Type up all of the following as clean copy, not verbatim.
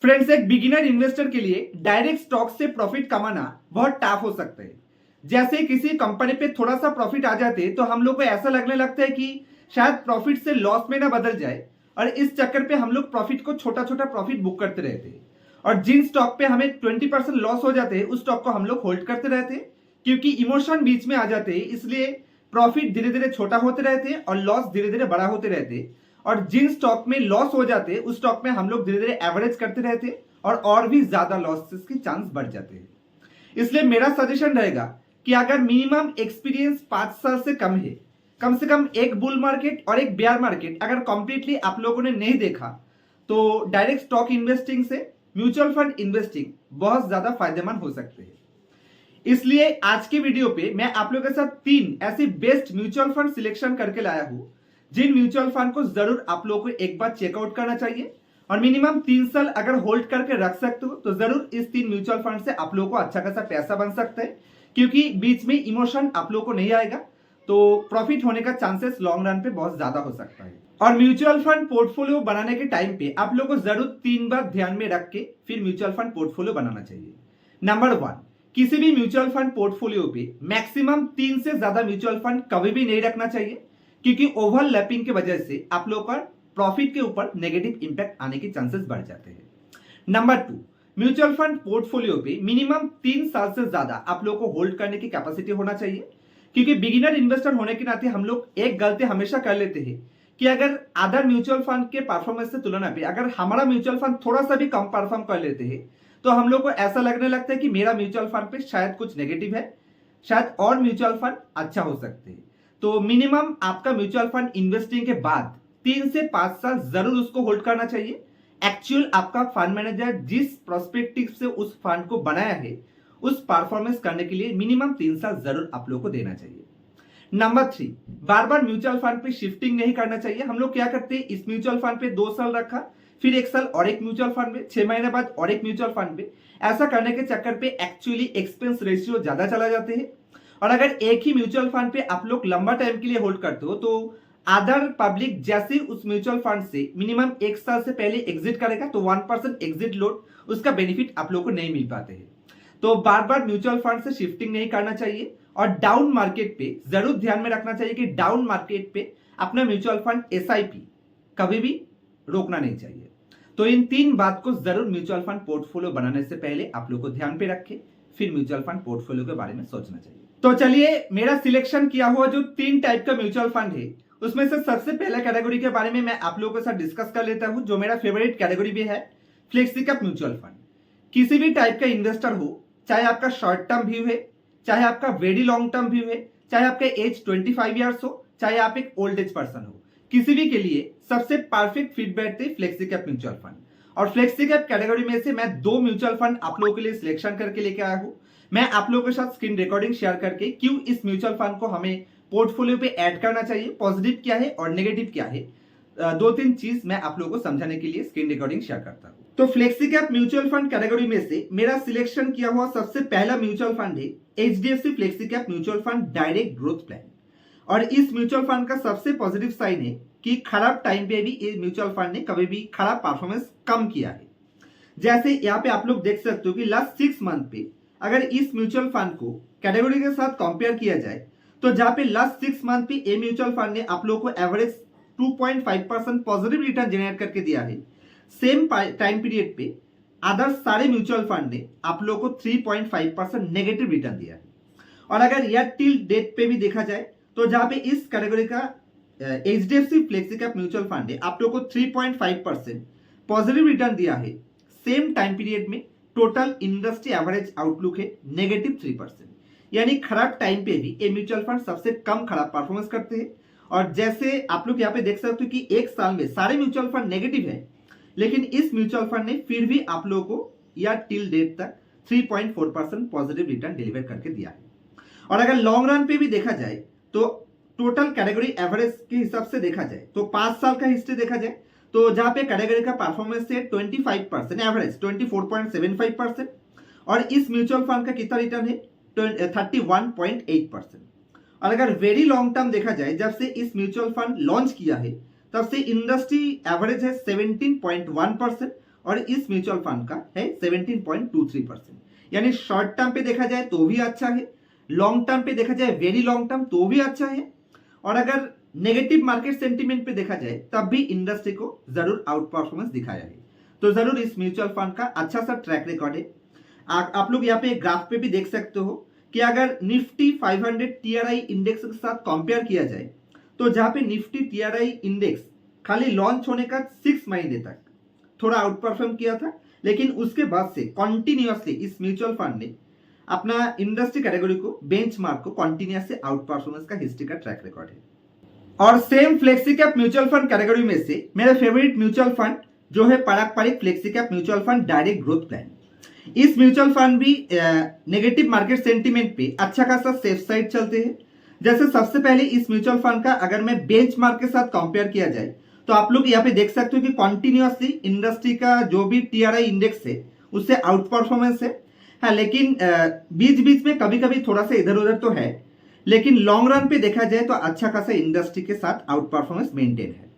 Friends, एक beginner investor के लिए डायरेक्ट स्टॉक से प्रॉफिट कमाना बहुत टफ हो सकता है। जैसे किसी कंपनी पे थोड़ा सा प्रॉफिट आ जाते तो हम लोग को ऐसा लगने लगता है कि शायद प्रॉफिट से लॉस में ना बदल जाए, और इस चक्कर पे हम लोग प्रॉफिट को छोटा छोटा प्रॉफिट बुक करते रहते हैं। और जिन स्टॉक पे हमें 20% लॉस हो जाते हैं उस स्टॉक को हम लोग होल्ड करते रहते हैं, क्योंकि इमोशन बीच में आ जाते हैं। इसलिए प्रॉफिट धीरे धीरे छोटा होते रहते हैं और लॉस धीरे धीरे बड़ा होते रहते हैं। और जिन स्टॉक में लॉस हो जाते हैं उस स्टॉक में हम लोग धीरे धीरे एवरेज करते रहते हैं और भी ज्यादा लॉसेस के चांस बढ़ जाते हैं। इसलिए मेरा सजेशन रहेगा कि अगर मिनिमम एक्सपीरियंस 5 साल से कम है, कम से कम एक बुल मार्केट और एक बेयर मार्केट अगर कंप्लीटली आप लोगों ने नहीं देखा, तो डायरेक्ट स्टॉक इन्वेस्टिंग से म्यूचुअल फंड इन्वेस्टिंग बहुत ज्यादा फायदेमंद हो सकते हैं। इसलिए आज के वीडियो पे मैं आप लोगों के साथ 3 ऐसे बेस्ट म्यूचुअल फंड सिलेक्शन करके लाया हूं, जिन म्यूचुअल फंड को जरूर आप लोगों को एक बार चेकआउट करना चाहिए। और मिनिमम 3 साल अगर होल्ड करके रख सकते हो तो जरूर इस 3 म्यूचुअल फंड से आप लोगों को अच्छा खासा पैसा बन सकता है, क्योंकि बीच में इमोशन आप लोगों को नहीं आएगा, तो प्रॉफिट होने का चांसेस लॉन्ग रन पे बहुत ज्यादा हो सकता है। और म्यूचुअल फंड पोर्टफोलियो बनाने के टाइम पे आप लोगों को जरूर 3 बात ध्यान में रख के फिर म्यूचुअल फंड पोर्टफोलियो बनाना चाहिए। नंबर 1, किसी भी म्यूचुअल फंड पोर्टफोलियो पे मैक्सिमम 3 से ज्यादा म्यूचुअल फंड कभी भी नहीं रखना चाहिए, क्योंकि ओवरलैपिंग की वजह से आप लोगों का प्रॉफिट के ऊपर नेगेटिव इंपैक्ट आने के चांसेस बढ़ जाते हैं। नंबर 2, म्यूचुअल फंड पोर्टफोलियो पे मिनिमम 3 साल से ज्यादा आप लोगों को होल्ड करने की कैपेसिटी होना चाहिए, क्योंकि बिगिनर इन्वेस्टर होने के नाते हम लोग एक गलती हमेशा कर लेते हैं कि अगर अदर म्यूचुअल फंड के परफॉर्मेंस से तुलना पे अगर हमारा म्यूचुअल फंड थोड़ा सा भी कम परफॉर्म कर लेते हैं, तो हम लोग को ऐसा लगने लगता है कि मेरा म्यूचुअल फंड पे शायद कुछ नेगेटिव है, शायद और म्यूचुअल फंड अच्छा हो सकते हैं। तो मिनिमम आपका म्यूचुअल फंड इन्वेस्टिंग के बाद 3 से 5 साल जरूर उसको होल्ड करना चाहिए। एक्चुअल आपका फंड मैनेजर जिस प्रोस्पेक्टिव से उस फंड को बनाया है उस परफॉर्मेंस करने के लिए मिनिमम 3 साल जरूर आप लोगों को देना चाहिए। नंबर 3, बार बार म्यूचुअल फंड पे शिफ्टिंग नहीं करना चाहिए। हम लोग क्या करते हैं, इस म्यूचुअल फंड पे 2 साल रखा, फिर 1 साल और एक म्यूचुअल फंड में, 6 महीने बाद और एक म्यूचुअल फंड में। ऐसा करने के चक्कर पे एक्चुअली एक्सपेंस रेशियो ज्यादा चला जाते हैं। और अगर एक ही म्यूचुअल फंड पे आप लोग लंबा टाइम के लिए होल्ड करते हो, तो अदर पब्लिक जैसे उस म्यूचुअल फंड से मिनिमम 1 साल से पहले एग्जिट करेगा, तो 1% एग्जिट लोड उसका बेनिफिट आप लोगों को नहीं मिल पाते हैं। तो बार बार म्यूचुअल फंड से शिफ्टिंग नहीं करना चाहिए। और डाउन मार्केट पे जरूर ध्यान में रखना चाहिए कि डाउन मार्केट पे अपना म्यूचुअल फंड एसआईपी कभी भी रोकना नहीं चाहिए। तो इन 3 बात को जरूर म्यूचुअल फंड पोर्टफोलियो बनाने से पहले आप लोग को ध्यान पे रखें, फिर म्यूचुअल फंड पोर्टफोलियो के बारे में सोचना चाहिए। तो चलिए, मेरा सिलेक्शन किया हुआ जो 3 टाइप का म्यूचुअल फंड है उसमें से सबसे पहला कैटेगरी के बारे में मैं आप लोगों के साथ डिस्कस कर लेता हूं, जो मेरा फेवरेट कैटेगरी भी है, फ्लेक्सी कैप म्यूचुअल फंड। किसी भी टाइप का इन्वेस्टर हो, चाहे आपका शॉर्ट टर्म व्यू है, चाहे आपका वेरी लॉन्ग टर्म व्यू है, चाहे आपका एज 25 ईयर्स हो, चाहे आप एक ओल्ड एज पर्सन हो, किसी भी के लिए सबसे परफेक्ट फिट बैठते फ्लेक्सी कैप म्यूचुअल फंड। और फ्लेक्सी कैप कैटेगरी में से मैं 2 म्यूचुअल फंड आप लोगों के लिए सिलेक्शन करके लेके आया हूं। मैं आप लोगों के साथ स्क्रीन रिकॉर्डिंग शेयर करके क्यों इस म्यूचुअल फंड को हमें पोर्टफोलियो पे ऐड करना चाहिए, पॉजिटिव क्या है और नेगेटिव क्या है, 2-3 चीज मैं आप लोगों को समझाने के लिए स्क्रीन रिकॉर्डिंग शेयर करता हूं। तो flexi cap mutual fund category में से मेरा सिलेक्शन किया हुआ सबसे पहला म्यूचुअल फंड है HDFC flexi cap mutual fund direct growth plan. और इस म्यूचुअल फंड का सबसे पॉजिटिव साइन है कि खराब टाइम पे भी इस म्यूचुअल फंड ने कभी भी खराब परफॉर्मेंस कम किया है। जैसे यहाँ पे आप लोग देख सकते हो कि लास्ट 6 मंथ पे अगर इस म्यूचुअल फंड को कैटेगरी के साथ कंपेयर किया जाए, तो जहां पे लास्ट 6 मंथ पे ये म्यूचुअल फंड ने आप लोगों को एवरेज 2.5% पॉजिटिव रिटर्न जनरेट करके दिया है, सेम टाइम पीरियड पे अदर सारे म्यूचुअल फंड ने आप लोगों को 3.5% नेगेटिव रिटर्न दिया है। और अगर ईयर टिल डेट पे भी देखा जाए, तो जहां पे इस कैटेगरी का HDFC flexi cap mutual fund ने आप लोगों को 3.5% पॉजिटिव रिटर्न दिया है, सेम टाइम पीरियड में टोटल इंडस्ट्री एवरेज आउटलुक है -3%। यानी खराब टाइम पे भी ये म्यूचुअल फंड सबसे कम खराब परफॉर्मेंस करते हैं। और जैसे आप लोग यहाँ पे देख सकते हो कि 1 साल में सारे म्यूचुअल फंड नेगेटिव है, लेकिन इस म्यूचुअल फंड ने फिर भी आप लोगों को या टिल डेट तक 3.4% पॉजिटिव रिटर्न डिलीवर करके दिया है। और अगर लॉन्ग रन पे भी देखा जाए, तो टोटल कैटेगरी एवरेज के हिसाब से देखा जाए, तो 5 साल का हिस्ट्री देखा जाए, तो जहां पे कैटेगरी का परफॉर्मेंस है 25%, एवरेज 24.75%। और इस म्यूचुअल फंड का कितना रिटर्न है 31.8%। और अगर वेरी लॉन्ग टर्म देखा जाए, जब से इस म्यूचुअल फंड लॉन्च किया है तब से इंडस्ट्री एवरेज है 17.1%, और इस म्यूचुअल फंड का है 17.23%। यानी शॉर्ट टर्म पे देखा जाए तो भी अच्छा है, लॉन्ग टर्म पे देखा जाए वेरी लॉन्ग टर्म तो भी अच्छा है, और अगर नेगेटिव मार्केट सेंटीमेंट पे देखा जाए तब भी इंडस्ट्री को जरूर आउट परफॉर्मेंस दिखाया है। तो जरूर इस म्यूचुअल फंड का अच्छा सा ट्रैक रिकॉर्ड है। आप लोग यहाँ पे ग्राफ पे भी देख सकते हो कि अगर निफ्टी 500 टीआरआई इंडेक्स के साथ कंपेयर किया जाए तो जहां पे निफ्टी टीआरआई इंडेक्स खाली लॉन्च होने का 6 महीने तक थोड़ा आउट परफॉर्म किया था, लेकिन उसके बाद से कॉन्टिन्यूअसली इस म्यूचुअल फंड ने अपना इंडस्ट्री कैटेगरी को बेंचमार्क को कॉन्टिन्यूअसली आउट परफॉर्मेंस का हिस्ट्री का ट्रैक रिकॉर्ड है। और same flexi cap mutual fund category में से मेरा फेवरेट म्यूचुअल फंड जो है पारंपरिक flexi cap mutual fund direct growth plan. इस म्यूचुअल फंड भी नेगेटिव मार्केट सेंटीमेंट पे अच्छा खासा सेफ साइड चलते हैं। जैसे सबसे पहले इस म्यूचुअल फंड का अगर मैं बेंचमार्क के साथ कंपेयर किया जाए तो आप लोग यहाँ पे देख सकते हो कि कॉन्टिन्यूअसली इंडस्ट्री का जो भी टीआरआई इंडेक्स है उससे आउट परफॉर्मेंस है। हाँ, लेकिन बीच बीच में कभी कभी थोड़ा सा इधर उधर तो है, लेकिन लॉन्ग रन पे देखा जाए तो अच्छा खासा इंडस्ट्री के साथ आउट परफॉर्मेंस मेंटेन है।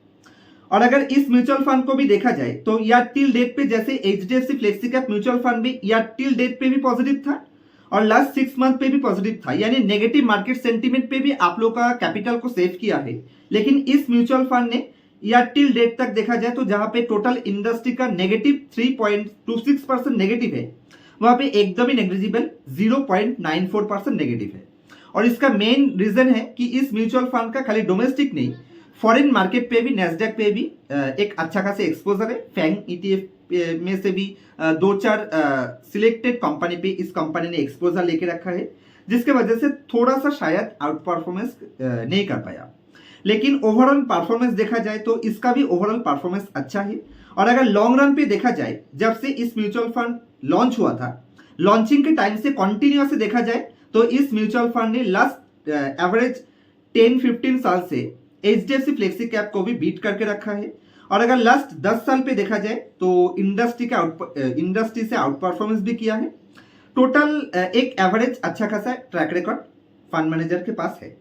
और अगर इस म्यूचुअल फंड को भी देखा जाए तो या टिल डेट पे जैसे HDFC flexi cap mutual fund भी या टिल डेट पे भी पॉजिटिव था और लास्ट 6 मंथ पे भी पॉजिटिव था, यानी नेगेटिव मार्केट सेंटीमेंट पे भी आप लोग का कैपिटल को सेव किया है। लेकिन इस म्यूचुअल फंड ने या टिल डेट तक देखा जाए तो जहां पे टोटल इंडस्ट्री का नेगेटिव 3.26% नेगेटिव है, वहां पे एकदम ही नेग्लिजिबल 0.94% नेगेटिव है। और इसका मेन रीजन है कि इस म्यूचुअल फंड का खाली डोमेस्टिक नहीं, फॉरेन मार्केट पे भी नैस्डैक पे भी एक अच्छा खासा एक्सपोजर है। फैंग ईटीएफ में से भी 2-4 सिलेक्टेड कंपनी पे इस कंपनी ने एक्सपोजर लेके रखा है, जिसके वजह से थोड़ा सा शायद आउट परफॉर्मेंस नहीं कर पाया। लेकिन ओवरऑल परफॉर्मेंस देखा जाए तो इसका भी ओवरऑल परफॉर्मेंस अच्छा है। और अगर लॉन्ग रन पे देखा जाए, जब से इस म्यूचुअल फंड लॉन्च हुआ था, लॉन्चिंग के टाइम से कंटिन्यूअस से देखा जाए तो इस म्यूचुअल फंड ने लास्ट एवरेज 10-15 साल से एचडीएफसी फ्लेक्सी कैप को भी बीट करके रखा है। और अगर लास्ट 10 साल पे देखा जाए तो इंडस्ट्री से आउट परफॉर्मेंस भी किया है। टोटल एक एवरेज अच्छा खासा ट्रैक रिकॉर्ड फंड मैनेजर के पास है।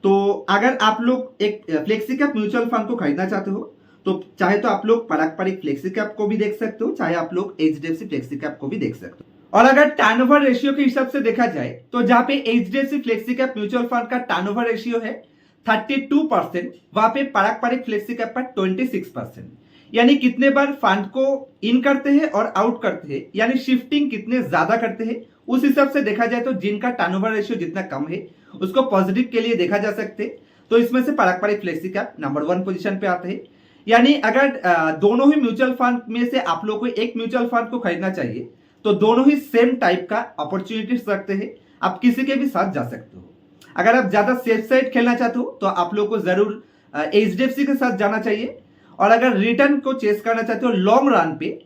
तो अगर आप लोग एक फ्लेक्सी कैप म्यूचुअल फंड को खरीदना चाहते हो तो चाहे तो आप लोग पारंपरिक फ्लेक्सी कैप को भी देख सकते हो, चाहे आप लोग एचडीएफसी फ्लेक्सी कैप को भी देख सकते हो। और अगर टर्नओवर रेशियो के हिसाब से देखा जाए तो जहां पे HDFC flexi cap mutual fund का टर्नओवर रेशियो है 32%, वहां पे पारंपरिक फ्लेक्सी कैप पर 26%। यानी कितने बार फंड को इन करते हैं और आउट करते हैं, यानी शिफ्टिंग कितने ज्यादा करते हैं, उस हिसाब से देखा जाए तो जिनका टर्नओवर रेशियो जितना कम है उसको पॉजिटिव के लिए देखा जा सकते हैं। तो इसमें से पारंपरिक फ्लेक्सी कैप नंबर 1 पोजीशन पे आते हैं। यानी अगर दोनों ही म्यूचुअल फंड में से आप लोग को एक म्यूचुअल फंड को खरीदना चाहिए तो दोनों ही सेम टाइप का अपॉर्चुनिटी रखते हैं, आप किसी के भी साथ जा सकते हो। अगर आप ज्यादा सेफ साइड खेलना चाहते हो तो आप लोग को जरूर एचडीएफसी के साथ जाना चाहिए, और अगर रिटर्न को चेस करना चाहते हो लॉन्ग रन पे,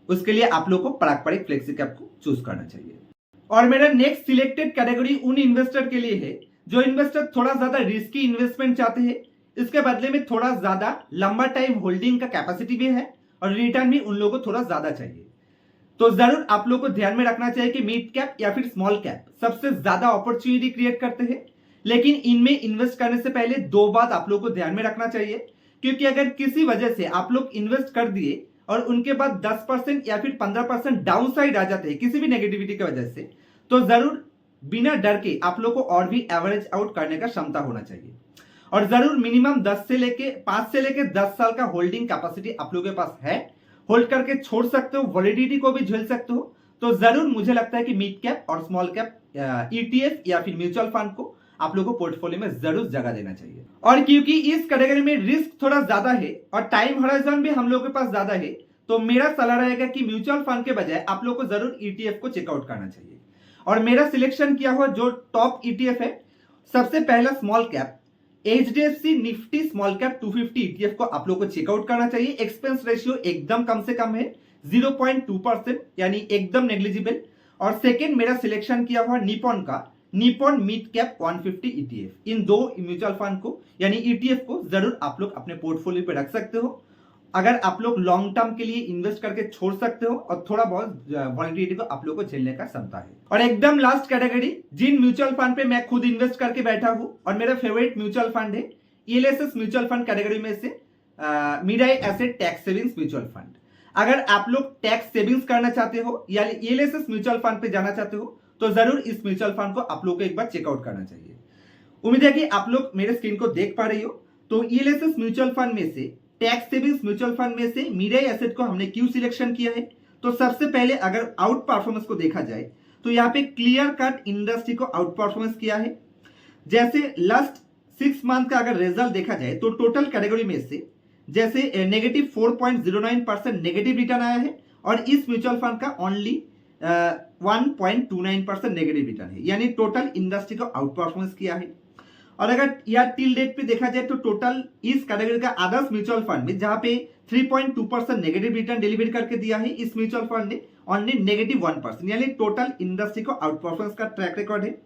उसके लिए आप लोग को पारंपरिक फ्लेक्सी कैप को चूज करना चाहिए। और मेरा नेक्स्ट सिलेक्टेड कैटेगरी उन इन्वेस्टर के लिए है जो इन्वेस्टर थोड़ा ज्यादा रिस्की इन्वेस्टमेंट चाहते हैं, इसके बदले में थोड़ा ज्यादा लंबा टाइम होल्डिंग का कैपेसिटी भी है और रिटर्न भी उन लोगों को थोड़ा ज्यादा चाहिए। तो जरूर आप लोग को ध्यान में रखना चाहिए कि मिड कैप या फिर स्मॉल कैप सबसे ज्यादा अपॉर्चुनिटी क्रिएट करते हैं, लेकिन इनमें इन्वेस्ट करने से पहले 2 बात आप लोग को ध्यान में रखना चाहिए। क्योंकि अगर किसी वजह से आप लोग इन्वेस्ट कर दिए और उनके बाद 10% या फिर 15% डाउन साइड आ जाते हैं किसी भी नेगेटिविटी की वजह से, तो जरूर बिना डर के आप लोग को और भी एवरेज आउट करने का क्षमता होना चाहिए। और जरूर मिनिमम 5 से लेके 10 साल का होल्डिंग कैपेसिटी आप लोगों के पास है, होल्ड करके छोड़ सकते हो, वॉलिडिटी को भी झेल सकते हो। तो जरूर मुझे लगता है कि मिड कैप और स्मॉल कैप ईटीएफ या फिर म्यूचुअल फंड को आप लोगों को पोर्टफोलियो में जरूर जगह देना चाहिए। और क्योंकि इस कैटेगरी में रिस्क थोड़ा ज्यादा है और टाइम हॉराइजन भी हम लोग के पास ज्यादा है, तो मेरा सलाह रहेगा कि म्यूचुअल फंड के बजाय आप लोग को जरूर ईटीएफ को चेकआउट करना चाहिए। और मेरा सिलेक्शन किया हुआ जो टॉप ईटीएफ है, सबसे पहला small cap HDFC Nifty small cap 250 ETF को आप लोग को चेकआउट करना चाहिए। एक्सपेंस रेशियो एकदम कम से कम है 0.2%, यानी एकदम नेग्लिजिबल। और सेकेंड मेरा सिलेक्शन किया हुआ निपॉन का निपॉन मिड कैप 150 ईटीएफ। इन 2 म्यूचुअल फंड को यानी ईटीएफ को जरूर आप लोग अपने पोर्टफोलियो पे रख सकते हो, अगर आप लोग लॉन्ग टर्म के लिए इन्वेस्ट करके छोड़ सकते हो और थोड़ा बहुत वॉलिटिलिटी को आप लोग को झेलने का क्षमता है। और एकदम लास्ट कैटेगरी, जिन म्यूचुअल फंड पे मैं खुद इन्वेस्ट करके बैठा हूं और मेरा फेवरेट म्यूचुअल फंड है ईएलएसएस म्यूचुअल फंड कैटेगरी में से Mirae asset tax savings mutual fund. अगर आप लोग टैक्स सेविंग्स करना चाहते हो या ईएलएसएस म्यूचुअल फंड पे जाना चाहते हो तो जरूर इस म्यूचुअल फंड को आप लोग को एक बार चेकआउट करना चाहिए। उम्मीद है कि आप लोग मेरे स्क्रीन को देख पा रही हो। तो ईएलएसएस म्यूचुअल फंड में से, टैक्स सेविंग्स म्यूचुअल फंड में से मीडिया एसेट को हमने क्यों सिलेक्शन किया है? तो सबसे पहले अगर आउट परफॉर्मेंस को देखा जाए तो यहाँ पे क्लियर कट इंडस्ट्री को आउट परफॉर्मेंस किया है। जैसे लास्ट 6 मंथ का अगर रिजल्ट देखा जाए तो टोटल कैटेगरी में से जैसे नेगेटिव 4.09% नेगेटिव रिटर्न आया है और इस म्यूचुअल फंड का ओनली 1.29% नेगेटिव रिटर्न है, यानी टोटल इंडस्ट्री को आउट परफॉर्मेंस किया है। और अगर या टिल डेट पे देखा जाए तो टोटल इस कैटेगरी का अदर्स म्यूचुअल फंड में जहां पे 3.2% नेगेटिव रिटर्न डिलीवर करके दिया है, इस म्यूचुअल फंड ने ओनली नेगेटिव 1%, यानी टोटल इंडस्ट्री को आउट परफॉर्मेंस का ट्रैक रिकॉर्ड है।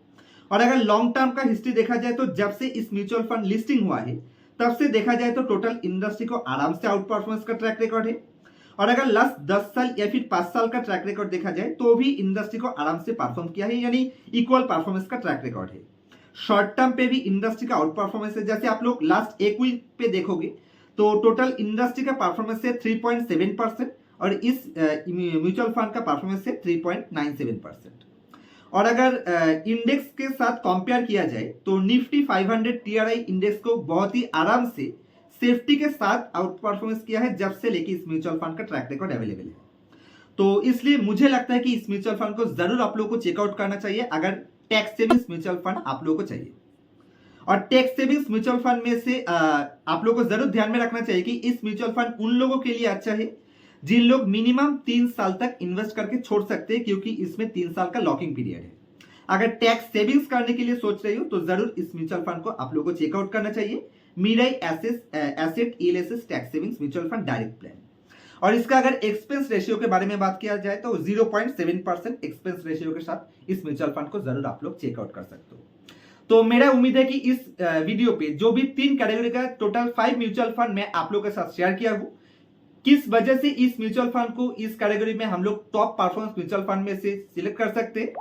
और अगर लॉन्ग टर्म का हिस्ट्री देखा जाए तो जब से इस म्यूचुअल फंड लिस्टिंग हुआ है तब से देखा जाए तो टोटल इंडस्ट्री को आराम से आउट परफॉर्मेंस का ट्रैक रिकॉर्ड है। और अगर लास्ट 10 साल या फिर 5 साल का ट्रैक रिकॉर्ड देखा जाए तो भी इंडस्ट्री को आराम से परफॉर्म किया है, यानी इक्वल परफॉर्मेंस का ट्रैक रिकॉर्ड है। शॉर्ट टर्म पे भी इंडस्ट्री का आउट परफॉर्मेंस है। जैसे आप लोग लास्ट एक वीक पे देखोगे तो टोटल इंडस्ट्री का परफॉर्मेंस है 3.7% और इस म्यूचुअल फंड का परफॉर्मेंस है 3.97%। और अगर इंडेक्स के साथ कंपेयर किया जाए तो निफ्टी 500 टीआरआई इंडेक्स को बहुत ही आराम से सेफ्टी के साथ आउट परफॉर्मेंस किया है जब से लेके इस म्यूचुअल फंड का ट्रैक रिकॉर्ड अवेलेबल है। तो इसलिए मुझे लगता है कि इस म्यूचुअल फंड को जरूर आप लोग को चेकआउट करना चाहिए अगर टैक्स सेविंग्स म्यूचुअल फंड आप लोग को चाहिए। और टैक्स सेविंग्स म्यूचुअल फंड में से आप लोग को जरूर ध्यान में रखना चाहिए कि इस म्यूचुअल फंड उन लोगों के लिए अच्छा है जिन लोग मिनिमम 3 साल तक इन्वेस्ट करके छोड़ सकते हैं, क्योंकि इसमें 3 साल का लॉकिंग पीरियड है। अगर टैक्स सेविंग्स करने के लिए सोच रही हो तो जरूर इस म्यूचुअल फंड को आप लोगों को चेकआउट करना चाहिए, Mirae asset ELSS tax savings mutual fund direct plan. और इसका अगर एक्सपेंस रेशियो के बारे में बात किया जाए तो 0.7% एक्सपेंस रेशियो के साथ इस म्यूचुअल फंड को जरूर आप लोग चेकआउट कर सकते हो। तो मेरा उम्मीद है कि इस वीडियो पे जो भी 3 कैटेगरी का टोटल 5 म्यूचुअल फंड मैं आप लोगों के साथ शेयर किया हूं, किस वजह से इस म्यूचुअल फंड को इस कैटेगरी में हम लोग टॉप परफॉर्मेंस म्यूचुअल फंड में से सिलेक्ट कर सकते हैं,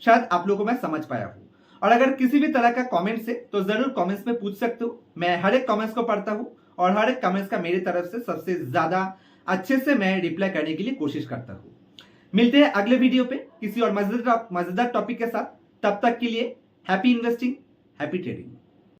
शायद आप लोगों को मैं समझ पाया हूं। और अगर किसी भी तरह का कमेंट्स है तो जरूर कमेंट्स में पूछ सकते हो। मैं हर एक कमेंट्स को पढ़ता हूं और हर एक कमेंट्स का मेरी तरफ से सबसे ज्यादा अच्छे से मैं रिप्लाई करने के लिए कोशिश करता हूं। मिलते हैं अगले वीडियो पे किसी और मजेदार टॉपिक के साथ। तब तक के लिए हैप्पी इन्वेस्टिंग, हैप्पी ट्रेडिंग।